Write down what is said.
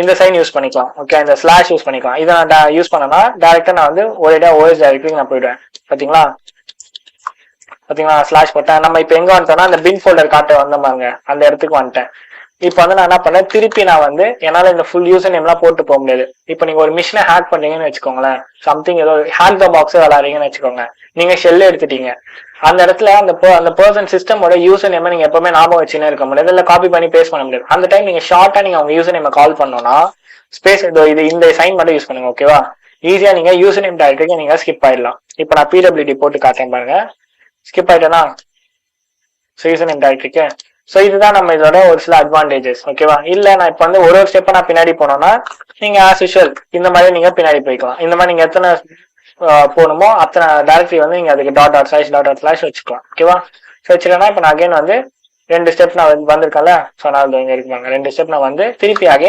இந்த sign use பண்ணிக்கலாம். Okay, இந்த ஸ்லாஷ் யூஸ் பண்ணிக்கலாம். இதை நான் யூஸ் பண்ணனா டேரக்டா நான் வந்து ஒரேடா ஓஎஸ் டைரக்டரி நான் போயிடுவேன். பாத்தீங்களா ஸ்லாஷ் போட்டேன். நம்ம இப்ப எங்க வந்துட்டோம்னா அந்த பின் ஃபோல்டர் காட்ட வந்த பாருங்க, அந்த இடத்துக்கு வந்துட்டேன். இப்ப வந்து நான் என்ன பண்ணேன், திருப்பி நான் வந்து என்னால இந்த ஃபுல் யூசர் நேம் எல்லாம் போட்டு போக முடியாது. இப்ப நீங்க ஒரு மிஷினை ஹேக் பண்றீங்கன்னு வச்சுக்கோங்களேன், சம்திங் ஏதோ ஹேக் த பாக்ஸ் விளாடுறீங்கன்னு வச்சுக்கோங்க, நீங்க ஷெல் எடுத்துட்டீங்க. அந்த இடத்துல அந்த பர்சன் சிஸ்டமோட யூசர் நேம் நீங்க எப்பவுமே ஞாபகம் வச்சுன்னே இருக்க முடியாது, இல்ல காப்பி பண்ணி பேஸ்ட் பண்ண முடியாது. அந்த டைம் நீங்க ஷார்ட்டா நீங்க அவங்க யூசர் நேம் கால் பண்ணோம்னா ஸ்பேஸ் இது இந்த சைன் மட்டும் யூஸ் பண்ணுங்க. ஓகேவா, ஈஸியா நீங்க யூசர் நேம் டைரக்டரிக்கு நீங்க ஸ்கிப் ஆயிடலாம். இப்ப நான் பிடபிள்யூடி போட்டு காட்டேன் பாருங்க, ஸ்கிப் ஆயிட்டேனா யூசர் நேம் டைரக்டரிக்கு. சோ இதுதான் நம்ம இதோட ஒரு சில அட்வான்டேஜஸ். ஓகேவா, இல்ல நான் இப்ப வந்து ஒரு ஸ்டெப் நான் பின்னாடி போனோம்னா நீங்க ஆஸ் யூஷுவல் இந்த மாதிரி நீங்க பின்னாடி போய்க்கலாம். இந்த மாதிரி நீங்க எத்தனை போகணுமோ அத்தனை டைரக்டரி வந்து நீங்க அதுக்கு டாட் வச்சுக்கலாம். ஓகேவா, வச்சுக்கலன்னா இப்ப நான் அகைன் வந்து 2 ஸ்டெப் நான் வந்திருக்கேன்ல, ஸோ நான் இங்க இருக்காங்க 2 ஸ்டெப் நான் வந்து திருப்பி அகைன்